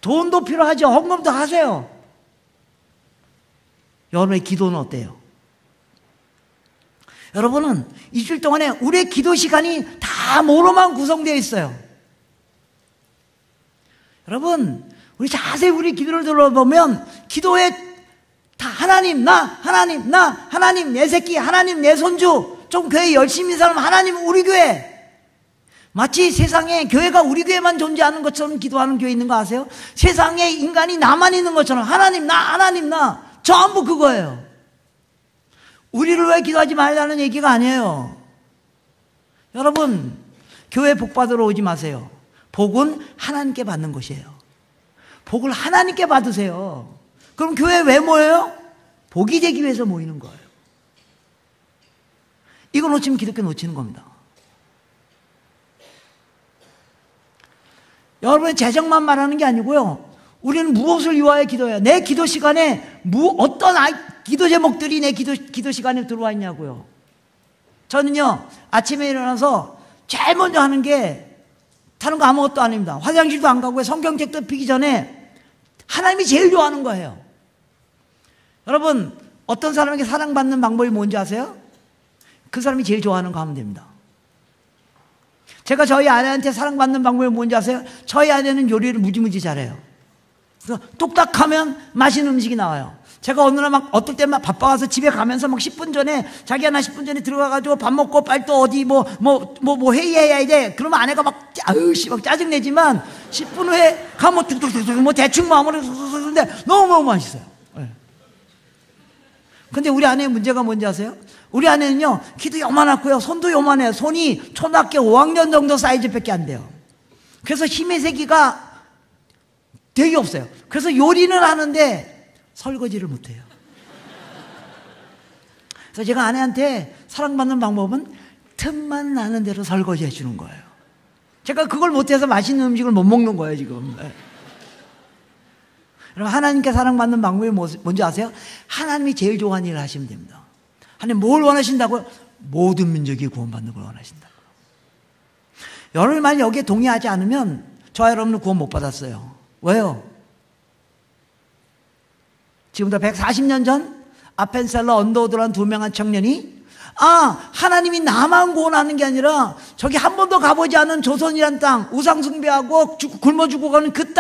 돈도 필요하죠. 헌금도 하세요. 여러분의 기도는 어때요? 여러분은 일주일 동안에 우리의 기도 시간이 다 뭐로만 구성되어 있어요? 여러분, 우리 자세히 우리 기도를 들어보면 기도에 다 하나님 내 새끼, 하나님 내 손주, 좀 교회 열심히 사람 하나님 우리 교회. 마치 세상에 교회가 우리 교회만 존재하는 것처럼 기도하는 교회 있는 거 아세요? 세상에 인간이 나만 있는 것처럼 하나님 나 전부 그거예요. 우리를 왜 기도하지 말라는 얘기가 아니에요. 여러분, 교회 복 받으러 오지 마세요. 복은 하나님께 받는 것이에요. 복을 하나님께 받으세요. 그럼 교회 왜 모여요? 복이 되기 위해서 모이는 거예요. 이거 놓치면 기독교 놓치는 겁니다. 여러분의 재정만 말하는 게 아니고요. 우리는 무엇을 위하여 기도해요? 내 기도 시간에 어떤 기도 제목들이 내 기도 시간에 들어와 있냐고요. 저는요, 아침에 일어나서 제일 먼저 하는 게 다른 거 아무것도 아닙니다. 화장실도 안 가고요. 성경책도 펴기 전에 하나님이 제일 좋아하는 거예요. 여러분, 어떤 사람에게 사랑받는 방법이 뭔지 아세요? 그 사람이 제일 좋아하는 거 하면 됩니다. 제가 저희 아내한테 사랑받는 방법이 뭔지 아세요? 저희 아내는 요리를 무지무지 잘해요. 그래서 뚝딱하면 맛있는 음식이 나와요. 제가 어느 날 어떨 때 바빠가서 집에 가면서 10분 전에, 자기야 나 10분 전에 들어가가지고 밥 먹고 빨리 또 어디 뭐 회의해야 돼. 그러면 아내가 막 짜증내지만 10분 후에 가면 뚝뚝뚝 대충 마무리 했는데 너무너무 맛있어요. 네. 근데 우리 아내의 문제가 뭔지 아세요? 우리 아내는요, 키도 요만하고요, 손도 요만해요. 손이 초등학교 5학년 정도 사이즈밖에 안 돼요. 그래서 힘의 세기가 되게 없어요. 그래서 요리는 하는데 설거지를 못해요. 그래서 제가 아내한테 사랑받는 방법은 틈만 나는 대로 설거지 해주는 거예요. 제가 그걸 못해서 맛있는 음식을 못 먹는 거예요, 지금. 네. 여러분, 하나님께 사랑받는 방법이 뭔지 아세요? 하나님이 제일 좋아하는 일을 하시면 됩니다. 하나님 뭘 원하신다고요? 모든 민족이 구원받는 걸 원하신다고요. 여러분이 만약 여기에 동의하지 않으면 저와 여러분은 구원 못 받았어요. 왜요? 지금부터 140년 전 아펜셀러 언더우드라는 2명한 청년이 하나님이 나만 구원하는 게 아니라 저기 한 번도 가보지 않은 조선이란 땅, 우상 숭배하고 굶어 죽어가는 그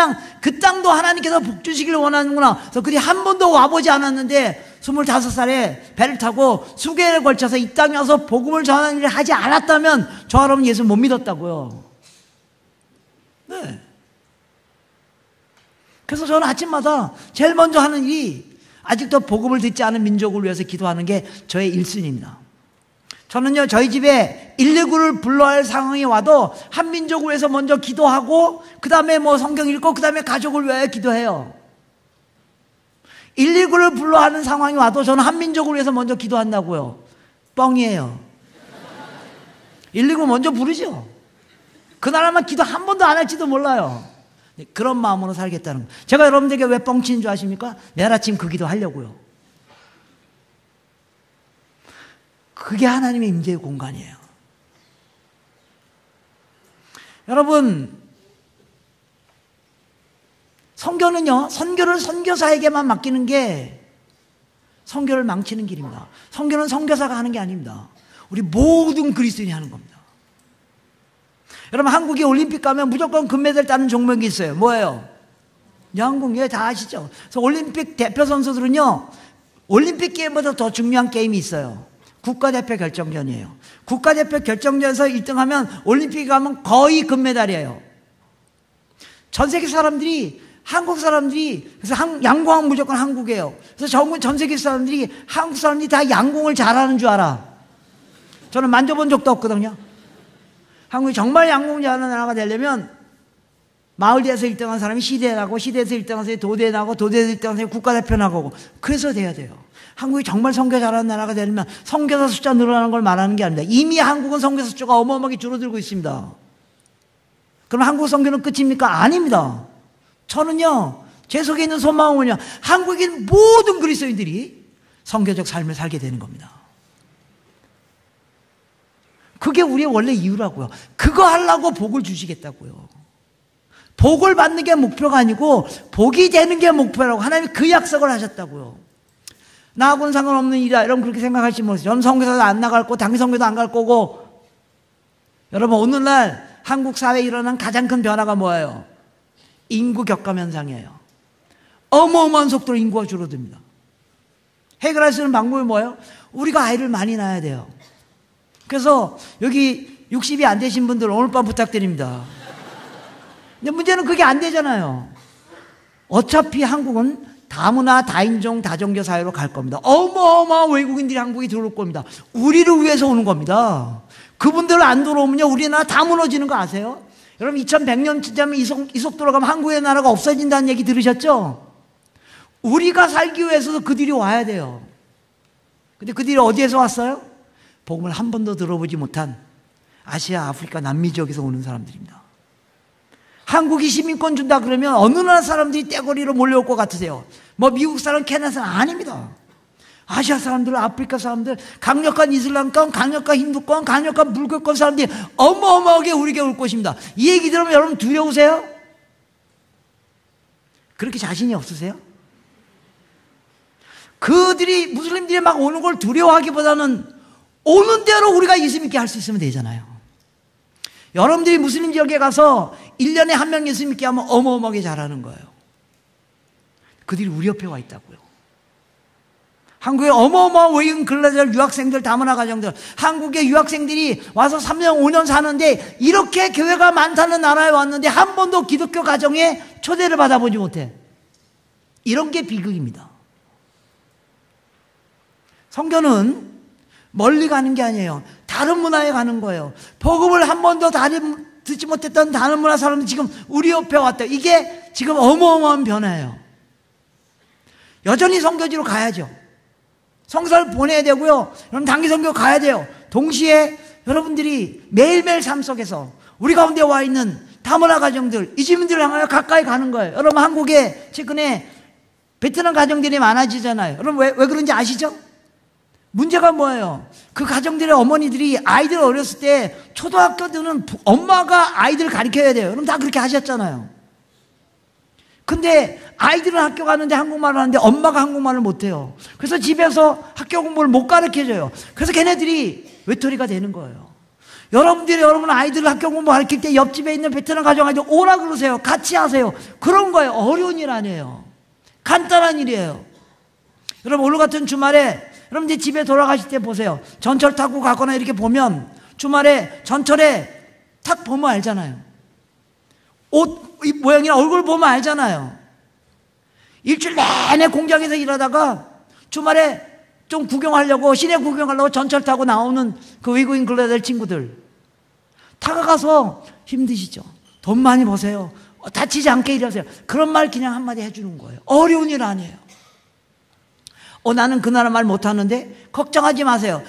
땅도 하나님께서 복 주시길 원하는구나. 그래서 그들이 한 번도 와보지 않았는데 25살에 배를 타고 수개월에 걸쳐서 이 땅에 와서 복음을 전하는 일을 하지 않았다면 저 여러분 예수 못 믿었다고요. 네. 그래서 저는 아침마다 제일 먼저 하는 일이 아직도 복음을 듣지 않은 민족을 위해서 기도하는 게 저의 1순위입니다. 저는요, 저희 집에 119를 불러야 할 상황이 와도 한 민족을 위해서 먼저 기도하고 그 다음에 성경 읽고 그 다음에 가족을 위하여 기도해요. 119를 불러야 하는 상황이 와도 저는 한 민족을 위해서 먼저 기도한다고요. 뻥이에요. 119 먼저 부르죠. 그 나라만 기도 한 번도 안 할지도 몰라요. 그런 마음으로 살겠다는 거예요. 제가 여러분들에게 왜 뻥치는 줄 아십니까? 내일 아침 그 기도 하려고요. 그게 하나님의 임재의 공간이에요. 여러분, 선교는요, 선교를 선교사에게만 맡기는 게 선교를 망치는 길입니다. 선교는 선교사가 하는 게 아닙니다. 우리 모든 그리스도인이 하는 겁니다. 여러분, 한국이 올림픽 가면 무조건 금메달 따는 종목이 있어요. 뭐예요? 양궁. 예, 다 아시죠? 그래서 올림픽 대표 선수들은요, 올림픽 게임보다 더 중요한 게임이 있어요. 국가대표 결정전이에요. 국가대표 결정전에서 1등하면 올림픽 가면 거의 금메달이에요. 전 세계 사람들이, 한국 사람들이, 그래서 양궁하면 무조건 한국이에요. 그래서 전 세계 사람들이, 한국 사람들이 다 양궁을 잘하는 줄 알아. 저는 만져본 적도 없거든요. 한국이 정말 양궁 잘하는 나라가 되려면 마을대에서 1등한 사람이 시대에 나고, 시대에서 1등한 사람이 도대에 나고, 도대에서 1등한 사람이 국가대표 나가고, 그래서 돼야 돼요. 한국이 정말 선교 잘하는 나라가 되려면 선교사 숫자 늘어나는 걸 말하는 게 아닙니다. 이미 한국은 선교사 숫자가 어마어마하게 줄어들고 있습니다. 그럼 한국 선교는 끝입니까? 아닙니다. 저는요, 제 속에 있는 소망은요, 한국에 있는 모든 그리스도인들이 선교적 삶을 살게 되는 겁니다. 그게 우리의 원래 이유라고요. 그거 하려고 복을 주시겠다고요. 복을 받는 게 목표가 아니고 복이 되는 게 목표라고 하나님이 그 약속을 하셨다고요. 나하고는 상관없는 일이야. 여러분 그렇게 생각할지 모르겠어요. 전 선교사도 안 나갈 거고 당기 선교도 안 갈 거고. 여러분 오늘날 한국 사회에 일어난 가장 큰 변화가 뭐예요? 인구 격감 현상이에요. 어마어마한 속도로 인구가 줄어듭니다. 해결할 수 있는 방법이 뭐예요? 우리가 아이를 많이 낳아야 돼요. 그래서 여기 60이 안 되신 분들 오늘 밤 부탁드립니다. 근데 문제는 그게 안 되잖아요. 어차피 한국은 다문화, 다인종, 다종교 사회로 갈 겁니다. 어마어마한 외국인들이 한국에 들어올 겁니다. 우리를 위해서 오는 겁니다. 그분들 안 들어오면요, 우리나라 다 무너지는 거 아세요? 여러분 2100년쯤 이 속도로 가면 한국의 나라가 없어진다는 얘기 들으셨죠? 우리가 살기 위해서도 그들이 와야 돼요. 근데 그들이 어디에서 왔어요? 복음을 한 번도 들어보지 못한 아시아, 아프리카, 남미 지역에서 오는 사람들입니다. 한국이 시민권 준다 그러면 어느 나라 사람들이 떼거리로 몰려올 것 같으세요? 뭐 미국 사람, 캐나다 사람 아닙니다. 아시아 사람들, 아프리카 사람들, 강력한 이슬람권, 강력한 힌두권, 강력한 불교권 사람들이 어마어마하게 우리에게 올 것입니다. 이 얘기 들으면 여러분 두려우세요? 그렇게 자신이 없으세요? 그들이 무슬림들이 막 오는 걸 두려워하기보다는 오는 대로 우리가 예수 믿게 할 수 있으면 되잖아요. 여러분들이 무슬림 지역에 가서 1년에 한 명 예수 믿게 하면 어마어마하게 잘하는 거예요. 그들이 우리 옆에 와 있다고요. 한국에 어마어마한 외국인 근로자들, 유학생들, 다문화 가정들, 한국의 유학생들이 와서 3년, 5년 사는데 이렇게 교회가 많다는 나라에 왔는데 한 번도 기독교 가정에 초대를 받아보지 못해. 이런 게 비극입니다. 선교는 멀리 가는 게 아니에요. 다른 문화에 가는 거예요. 복음을 한 번도 듣지 못했던 다른 문화 사람들이 지금 우리 옆에 왔다. 이게 지금 어마어마한 변화예요. 여전히 선교지로 가야죠. 성서를 보내야 되고요. 여러분 단기 선교 가야 돼요. 동시에 여러분들이 매일매일 삶 속에서 우리 가운데 와 있는 다문화 가정들, 이주민들을 향하여 가까이 가는 거예요. 여러분 한국에 최근에 베트남 가정들이 많아지잖아요. 여러분 왜 그런지 아시죠? 문제가 뭐예요? 그 가정들의 어머니들이 아이들 어렸을 때 초등학교 때는 엄마가 아이들을 가르쳐야 돼요. 여러분 다 그렇게 하셨잖아요. 근데 아이들은 학교 가는데 한국말을 하는데 엄마가 한국말을 못해요. 그래서 집에서 학교 공부를 못 가르쳐줘요. 그래서 걔네들이 외톨이가 되는 거예요. 여러분들이 여러분 아이들 학교 공부 가르칠 때 옆집에 있는 베트남 가정 아이들 오라 그러세요. 같이 하세요. 그런 거예요. 어려운 일 아니에요. 간단한 일이에요. 여러분 오늘 같은 주말에 여러분 이제 집에 돌아가실 때 보세요. 전철 타고 가거나 이렇게 보면 주말에 전철에 탁 보면 알잖아요. 옷 모양이나 얼굴 보면 알잖아요. 일주일 내내 공장에서 일하다가 주말에 좀 구경하려고 시내 구경하려고 전철 타고 나오는 그 외국인 근로자들 친구들 다가가서 힘드시죠? 돈 많이 버세요. 다치지 않게 일하세요. 그런 말 그냥 한마디 해주는 거예요. 어려운 일 아니에요. 나는 그 나라 말 못하는데 걱정하지 마세요.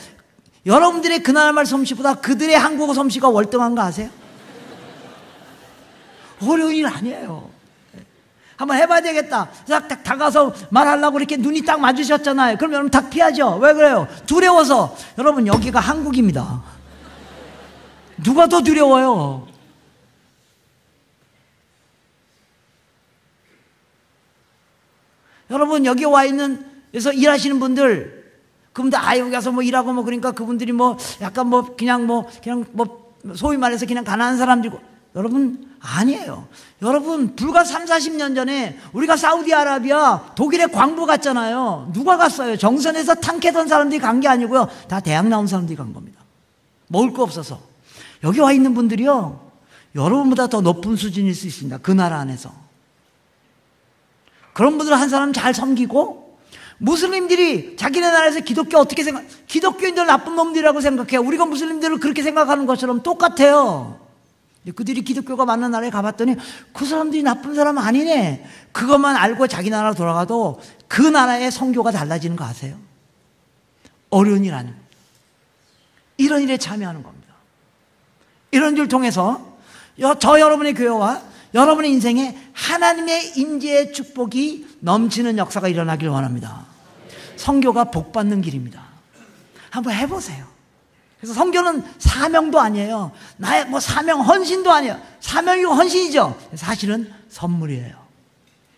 여러분들의 그 나라 말 솜씨보다 그들의 한국어 솜씨가 월등한 거 아세요? 어려운 일 아니에요. 한번 해봐야 되겠다. 딱 다가서 말하려고 이렇게 눈이 딱 맞으셨잖아요. 그럼 여러분 딱 피하죠. 왜 그래요? 두려워서. 여러분 여기가 한국입니다. 누가 더 두려워요? 여러분 여기 와 있는 그래서 일하시는 분들 그분들 여기 가서 뭐 일하고 뭐 그러니까 그분들이 뭐 약간 뭐 그냥 소위 말해서 그냥 가난한 사람들이고 여러분 아니에요. 여러분 불과 30-40년 전에 우리가 사우디아라비아 독일에 광부 갔잖아요. 누가 갔어요? 정선에서 탕캐던 사람들이 간 게 아니고요. 다 대학 나온 사람들이 간 겁니다. 먹을 거 없어서. 여기 와 있는 분들이요. 여러분보다 더 높은 수준일 수 있습니다. 그 나라 안에서. 그런 분들 한 사람 잘 섬기고 무슬림들이 자기네 나라에서 기독교 어떻게 기독교인들 나쁜 놈들이라고 생각해요. 우리가 무슬림들을 그렇게 생각하는 것처럼 똑같아요. 그들이 기독교가 많은 나라에 가봤더니 그 사람들이 나쁜 사람 아니네. 그것만 알고 자기 나라로 돌아가도 그 나라의 선교가 달라지는 거 아세요? 어려운 일 아닙니다. 이런 일에 참여하는 겁니다. 이런 일을 통해서 저 여러분의 교회와 여러분의 인생에 하나님의 임재의 축복이 넘치는 역사가 일어나길 원합니다. 선교가 복받는 길입니다. 한번 해보세요. 그래서 선교는 사명도 아니에요. 나의 사명 헌신도 아니에요. 사명이고 헌신이죠. 사실은 선물이에요.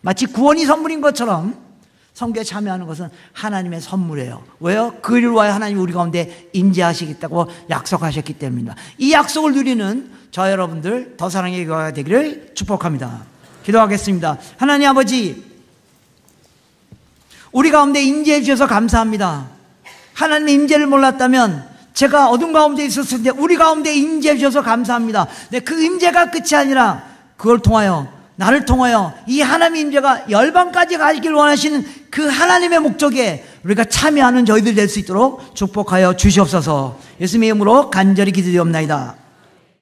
마치 구원이 선물인 것처럼 선교에 참여하는 것은 하나님의 선물이에요. 왜요? 그 일을 위하여 하나님이 우리 가운데 임재하시겠다고 약속하셨기 때문입니다. 이 약속을 누리는 저 여러분들 더 사랑의 교회가 되기를 축복합니다. 기도하겠습니다. 하나님 아버지, 우리 가운데 임재해 주셔서 감사합니다. 하나님의 임재를 몰랐다면 제가 어둠 가운데 있었을 때 우리 가운데 임재해 주셔서 감사합니다. 네, 그 임재가 끝이 아니라 그걸 통하여 나를 통하여 이 하나님의 임재가 열방까지 가시길 원하시는 그 하나님의 목적에 우리가 참여하는 저희들 될 수 있도록 축복하여 주시옵소서. 예수님의 이름으로 간절히 기도드리옵나이다.